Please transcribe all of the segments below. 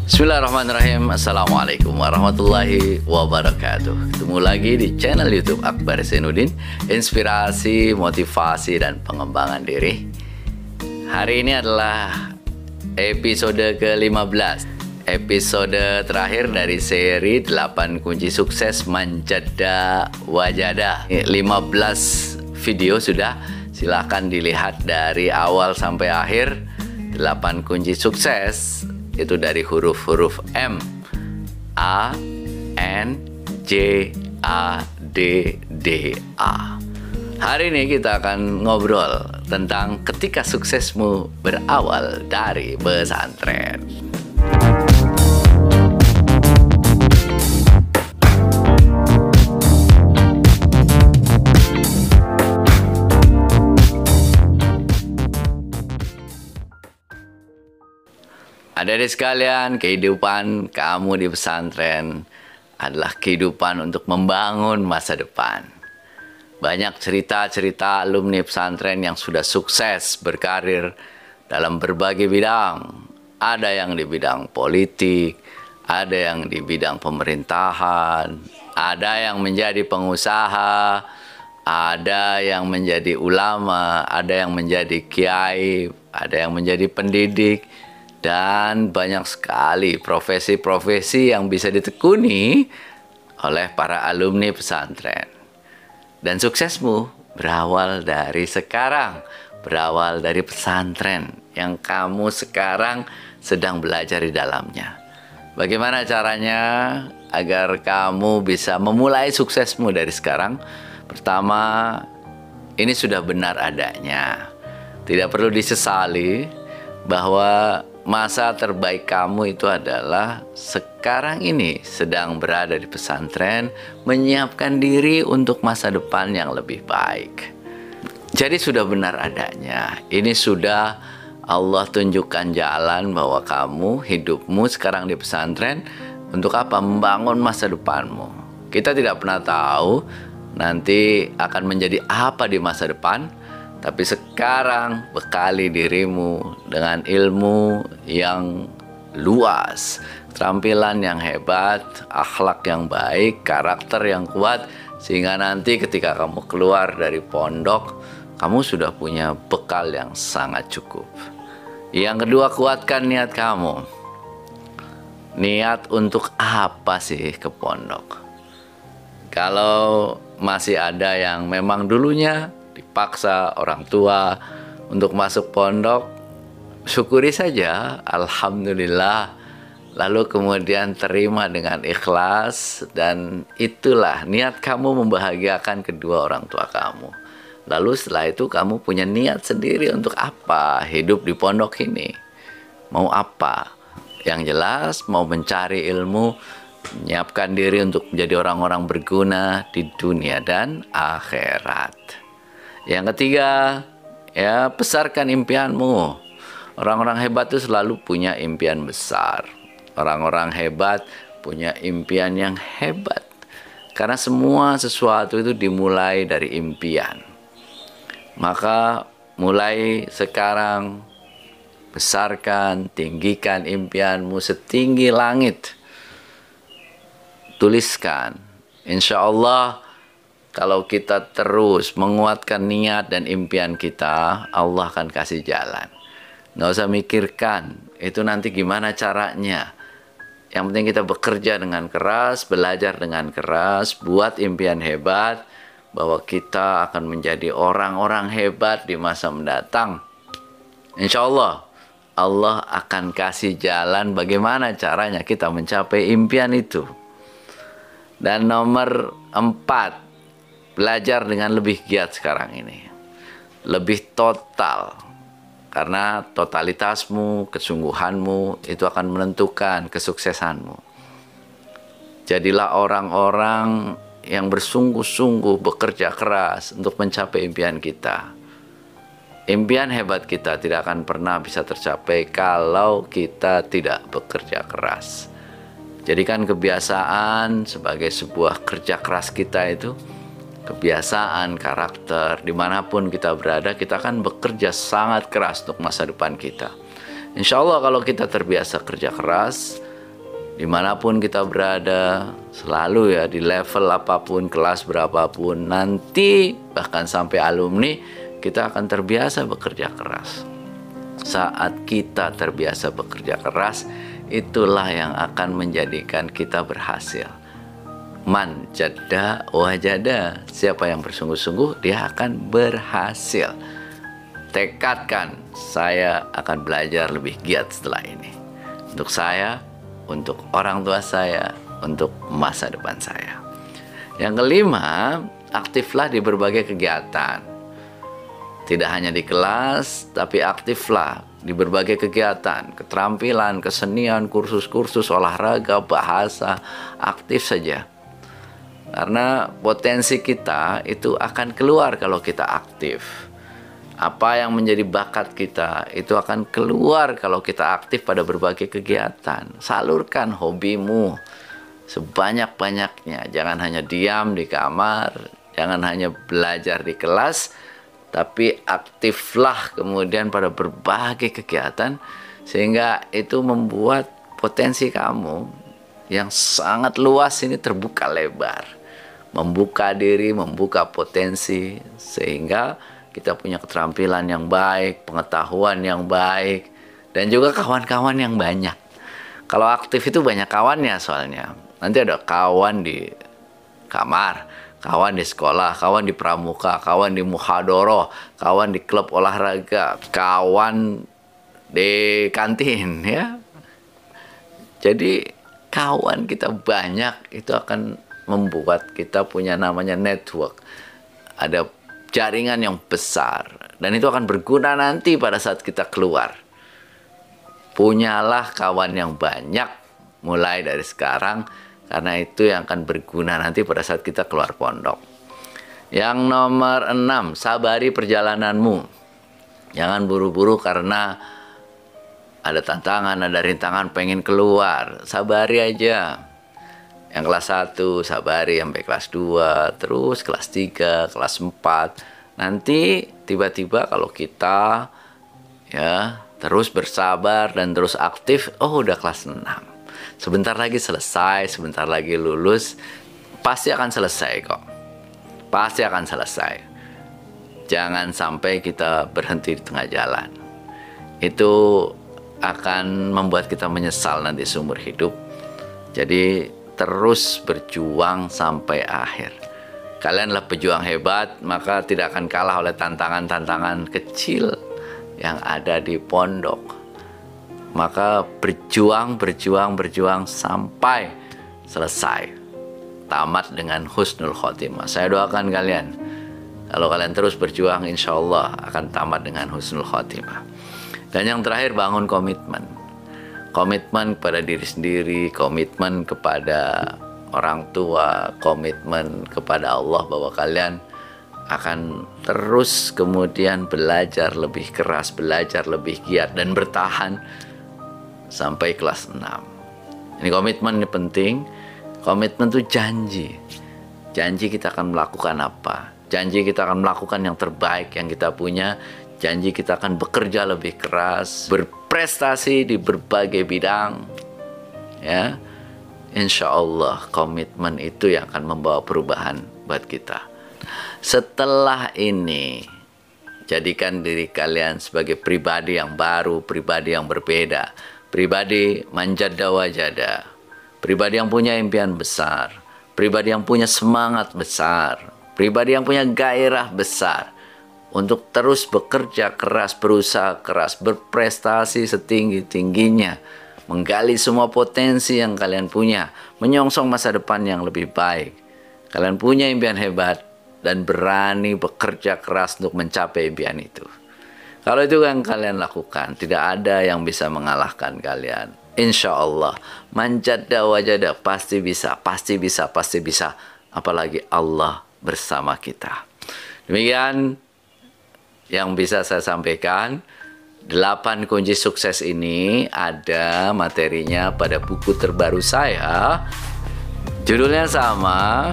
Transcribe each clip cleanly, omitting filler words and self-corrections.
Bismillahirrahmanirrahim. Assalamualaikum warahmatullahi wabarakatuh. Ketemu lagi di channel YouTube Akbar Zainuddin, inspirasi, motivasi, dan pengembangan diri. Hari ini adalah episode ke-15, episode terakhir dari seri 8 kunci sukses Manjada Wajada. 15 video sudah, silahkan dilihat dari awal sampai akhir. 8 kunci sukses itu dari huruf-huruf M, A, N, J, A, D, D, A. Hari ini kita akan ngobrol tentang ketika suksesmu berawal dari pesantren. Adik-adik sekalian, kehidupan kamu di pesantren adalah kehidupan untuk membangun masa depan. Banyak cerita-cerita alumni pesantren yang sudah sukses berkarir dalam berbagai bidang. Ada yang di bidang politik, ada yang di bidang pemerintahan, ada yang menjadi pengusaha, ada yang menjadi ulama, ada yang menjadi kiai, ada yang menjadi pendidik. Dan banyak sekali profesi-profesi yang bisa ditekuni oleh para alumni pesantren. Dan suksesmu berawal dari sekarang, berawal dari pesantren yang kamu sekarang sedang belajar di dalamnya. Bagaimana caranya agar kamu bisa memulai suksesmu dari sekarang? Pertama, ini sudah benar adanya. Tidak perlu disesali bahwa masa terbaik kamu itu adalah sekarang ini sedang berada di pesantren, menyiapkan diri untuk masa depan yang lebih baik. Jadi sudah benar adanya. Ini sudah Allah tunjukkan jalan bahwa kamu, hidupmu sekarang di pesantren untuk apa? Membangun masa depanmu. Kita tidak pernah tahu nanti akan menjadi apa di masa depan. Tapi sekarang bekali dirimu dengan ilmu yang luas, keterampilan yang hebat, akhlak yang baik, karakter yang kuat, sehingga nanti ketika kamu keluar dari pondok, kamu sudah punya bekal yang sangat cukup. Yang kedua, kuatkan niat kamu. Niat untuk apa sih ke pondok? Kalau masih ada yang memang dulunya dipaksa orang tua untuk masuk pondok, syukuri saja, alhamdulillah. Lalu kemudian terima dengan ikhlas, dan itulah niat kamu membahagiakan kedua orang tua kamu. Lalu setelah itu kamu punya niat sendiri untuk apa hidup di pondok ini. Mau apa? Yang jelas mau mencari ilmu, menyiapkan diri untuk menjadi orang-orang berguna di dunia dan akhirat. Yang ketiga, ya, besarkan impianmu. Orang-orang hebat itu selalu punya impian besar. Orang-orang hebat punya impian yang hebat. Karena semua sesuatu itu dimulai dari impian. Maka mulai sekarang, besarkan, tinggikan impianmu setinggi langit. Tuliskan. Insya Allah, kalau kita terus menguatkan niat dan impian kita, Allah akan kasih jalan. Nggak usah mikirkan, itu nanti gimana caranya. Yang penting kita bekerja dengan keras, belajar dengan keras, buat impian hebat, bahwa kita akan menjadi orang-orang hebat di masa mendatang. Insya Allah, Allah akan kasih jalan bagaimana caranya kita mencapai impian itu. Dan nomor 4, belajar dengan lebih giat sekarang ini. Lebih total. Karena totalitasmu, kesungguhanmu, itu akan menentukan kesuksesanmu. Jadilah orang-orang yang bersungguh-sungguh bekerja keras untuk mencapai impian kita. Impian hebat kita tidak akan pernah bisa tercapai kalau kita tidak bekerja keras. Jadikan kebiasaan sebagai sebuah kerja keras kita itu, kebiasaan, karakter, dimanapun kita berada, kita akan bekerja sangat keras untuk masa depan kita. Insya Allah kalau kita terbiasa kerja keras, dimanapun kita berada, selalu ya di level apapun, kelas berapapun, nanti bahkan sampai alumni, kita akan terbiasa bekerja keras. Saat kita terbiasa bekerja keras, itulah yang akan menjadikan kita berhasil. Man jada wajada, siapa yang bersungguh-sungguh dia akan berhasil. Tekadkan, saya akan belajar lebih giat setelah ini. Untuk saya, untuk orang tua saya, untuk masa depan saya. Yang kelima, aktiflah di berbagai kegiatan. Tidak hanya di kelas, tapi aktiflah di berbagai kegiatan, keterampilan, kesenian, kursus-kursus, olahraga, bahasa, aktif saja. Karena potensi kita itu akan keluar kalau kita aktif. Apa yang menjadi bakat kita itu akan keluar kalau kita aktif pada berbagai kegiatan. Salurkan hobimu sebanyak-banyaknya. Jangan hanya diam di kamar, jangan hanya belajar di kelas, tapi aktiflah kemudian pada berbagai kegiatan, sehingga itu membuat potensi kamu yang sangat luas ini terbuka lebar. Membuka diri, membuka potensi, sehingga kita punya keterampilan yang baik, pengetahuan yang baik, dan juga kawan-kawan yang banyak. Kalau aktif itu banyak kawannya soalnya. Nanti ada kawan di kamar, kawan di sekolah, kawan di pramuka, kawan di muhadoroh, kawan di klub olahraga, kawan di kantin, ya. Jadi kawan kita banyak, itu akan membuat kita punya namanya network. Ada jaringan yang besar, dan itu akan berguna nanti pada saat kita keluar. Punyalah kawan yang banyak mulai dari sekarang, karena itu yang akan berguna nanti pada saat kita keluar pondok. Yang nomor 6, sabari perjalananmu. Jangan buru-buru karena ada tantangan, ada rintangan, pengen keluar. Sabari aja. Yang kelas 1 sabari sampai kelas 2, terus kelas 3, kelas 4. Nanti tiba-tiba kalau kita ya terus bersabar dan terus aktif, oh udah kelas 6. Sebentar lagi selesai, sebentar lagi lulus. Pasti akan selesai kok. Pasti akan selesai. Jangan sampai kita berhenti di tengah jalan. Itu akan membuat kita menyesal nanti seumur hidup. Jadi terus berjuang sampai akhir. Kalianlah pejuang hebat, maka tidak akan kalah oleh tantangan-tantangan kecil yang ada di pondok. Maka berjuang sampai selesai. Tamat dengan husnul khotimah. Saya doakan kalian, kalau kalian terus berjuang, insya Allah akan tamat dengan husnul khotimah. Dan yang terakhir, bangun komitmen. Komitmen kepada diri sendiri, komitmen kepada orang tua, komitmen kepada Allah bahwa kalian akan terus kemudian belajar lebih keras, belajar lebih giat, dan bertahan sampai kelas 6. Ini komitmen ini penting. Komitmen itu janji. Janji kita akan melakukan apa? Janji kita akan melakukan yang terbaik yang kita punya. Janji kita akan bekerja lebih keras, berprestasi di berbagai bidang, ya. Insya Allah komitmen itu yang akan membawa perubahan buat kita. Setelah ini, jadikan diri kalian sebagai pribadi yang baru, pribadi yang berbeda, pribadi manjada wajada, pribadi yang punya impian besar, pribadi yang punya semangat besar, pribadi yang punya gairah besar, untuk terus bekerja keras, berusaha keras, berprestasi setinggi-tingginya, menggali semua potensi yang kalian punya, menyongsong masa depan yang lebih baik. Kalian punya impian hebat dan berani bekerja keras untuk mencapai impian itu. Kalau itu yang kalian lakukan, tidak ada yang bisa mengalahkan kalian. Insya Allah, manjada wajada, pasti bisa, pasti bisa, pasti bisa. Apalagi Allah bersama kita. Demikian yang bisa saya sampaikan. 8 kunci sukses ini ada materinya pada buku terbaru saya. Judulnya sama,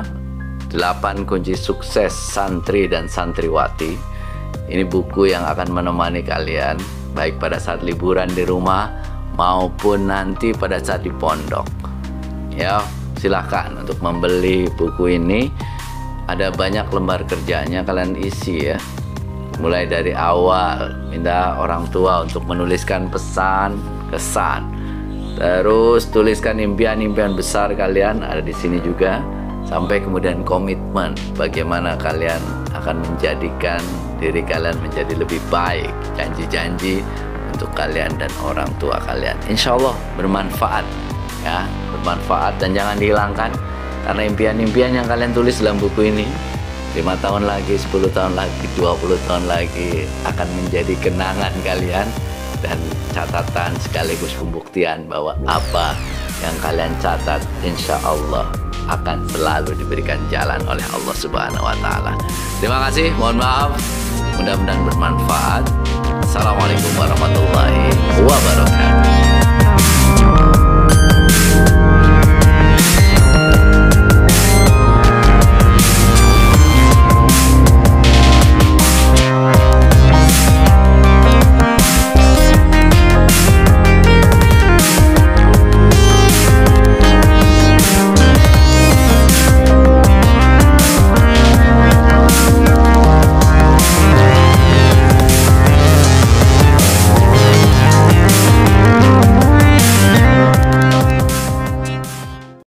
8 kunci sukses santri dan santriwati. Ini buku yang akan menemani kalian baik pada saat liburan di rumah maupun nanti pada saat di pondok. ya silahkan untuk membeli buku ini. Ada banyak lembar kerjanya, kalian isi ya. Mulai dari awal minta orang tua untuk menuliskan pesan, kesan. Terus tuliskan impian-impian besar kalian, ada di sini juga. Sampai kemudian komitmen, bagaimana kalian akan menjadikan diri kalian menjadi lebih baik. Janji-janji untuk kalian dan orang tua kalian. Insya Allah bermanfaat ya, bermanfaat dan jangan dihilangkan. Karena impian-impian yang kalian tulis dalam buku ini 5 tahun lagi, 10 tahun lagi, 20 tahun lagi akan menjadi kenangan kalian dan catatan sekaligus pembuktian bahwa apa yang kalian catat insya Allah akan selalu diberikan jalan oleh Allah Subhanahu wa Ta'ala. Terima kasih, mohon maaf, mudah-mudahan bermanfaat. Assalamualaikum warahmatullahi wabarakatuh.